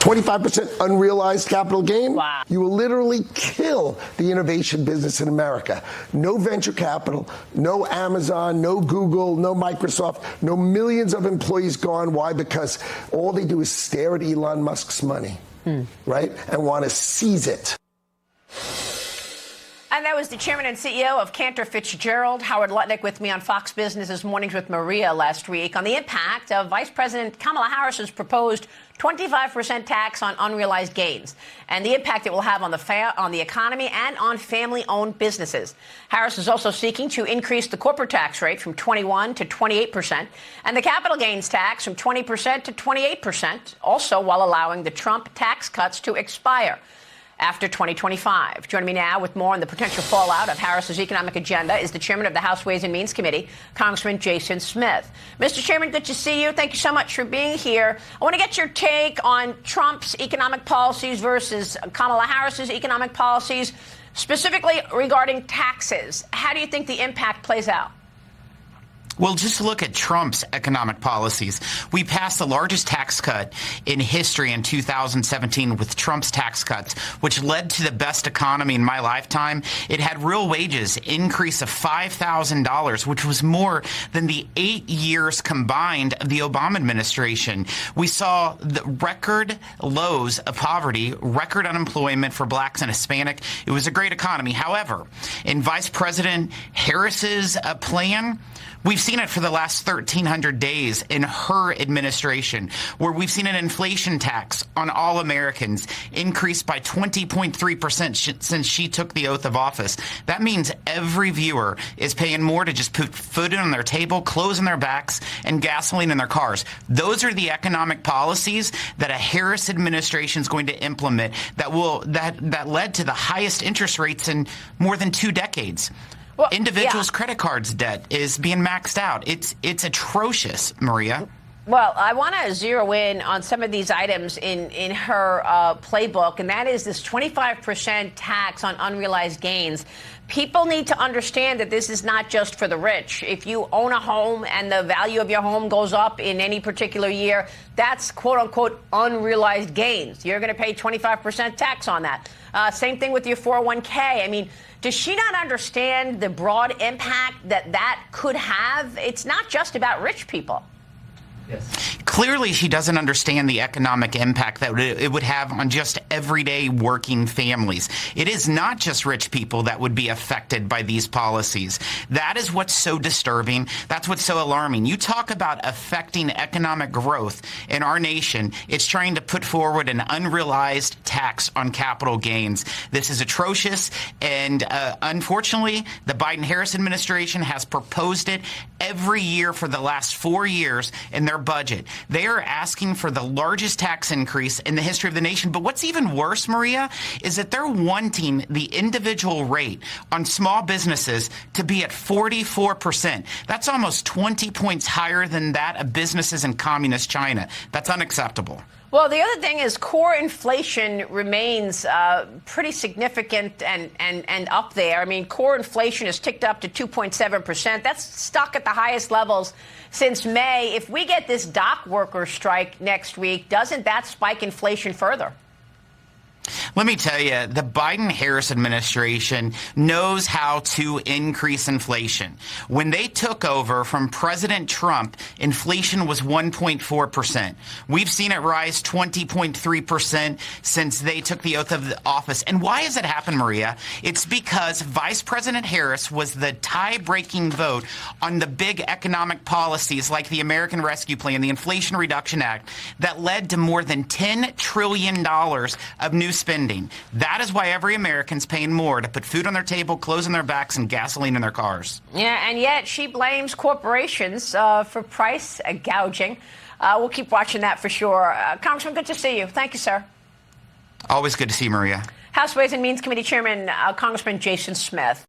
25% unrealized capital gain. Wow. You will literally kill the innovation business in America. No venture capital, no Amazon, no Google, no Microsoft, no millions of employees gone. Why? Because all they do is stare at Elon Musk's money, right? And want to seize it. And that was the chairman and CEO of Cantor Fitzgerald, Howard Lutnick, with me on Fox Business's Mornings with Maria last week on the impact of Vice President Kamala Harris's proposed 25% tax on unrealized gains and the impact it will have on the economy and on family-owned businesses. Harris is also seeking to increase the corporate tax rate from 21 to 28% and the capital gains tax from 20% to 28%, also while allowing the Trump tax cuts to expire after 2025. Joining me now with more on the potential fallout of Harris's economic agenda is the chairman of the House Ways and Means Committee, Congressman Jason Smith. Mr. Chairman, good to see you. Thank you so much for being here. I want to get your take on Trump's economic policies versus Kamala Harris's economic policies, specifically regarding taxes. How do you think the impact plays out? Well, just look at Trump's economic policies. We passed the largest tax cut in history in 2017 with Trump's tax cuts, which led to the best economy in my lifetime. It had real wages increase of $5,000, which was more than the 8 years combined of the Obama administration. We saw the record lows of poverty, record unemployment for blacks and Hispanic. It was a great economy. However, in Vice President Harris's plan, we've seen it for the last 1,300 days in her administration, where we've seen an inflation tax on all Americans increase by 20.3% since she took the oath of office. That means every viewer is paying more to just put food on their table, clothes on their backs, and gasoline in their cars. Those are the economic policies that a Harris administration is going to implement that led to the highest interest rates in more than 2 decades. Well, individuals' credit cards debt is being maxed out. It's atrocious, Maria. Well, I want to zero in on some of these items in her playbook, and that is this 25% tax on unrealized gains. People need to understand that this is not just for the rich. If you own a home and the value of your home goes up in any particular year, that's quote-unquote unrealized gains. You're going to pay 25% tax on that. Same thing with your 401k. I mean, does she not understand the broad impact that could have? It's not just about rich people. Yes. Clearly, she doesn't understand the economic impact that it would have on just everyday working families. It is not just rich people that would be affected by these policies. That is what's so disturbing. That's what's so alarming. You talk about affecting economic growth in our nation. It's trying to put forward an unrealized tax on capital gains. This is atrocious, and unfortunately, the Biden-Harris administration has proposed it every year for the last 4 years in their budget. They are asking for the largest tax increase in the history of the nation. But what's even worse, Maria, is that they're wanting the individual rate on small businesses to be at 44%. That's almost 20 points higher than that of businesses in communist China. That's unacceptable. Well, the other thing is core inflation remains pretty significant and up there. I mean, core inflation has ticked up to 2.7%. That's stuck at the highest levels since May. If we get this dock worker strike next week, doesn't that spike inflation further? Let me tell you, the Biden-Harris administration knows how to increase inflation. When they took over from President Trump, inflation was 1.4%. We've seen it rise 20.3% since they took the oath of office. And why has it happened, Maria? It's because Vice President Harris was the tie-breaking vote on the big economic policies like the American Rescue Plan, the Inflation Reduction Act, that led to more than $10 trillion of new spending. That is why every American's paying more to put food on their table, clothes on their backs, and gasoline in their cars. Yeah, and yet she blames corporations for price gouging. We'll keep watching that for sure. Congressman, good to see you. Thank you, sir. Always good to see you, Maria. House Ways and Means Committee Chairman, Congressman Jason Smith.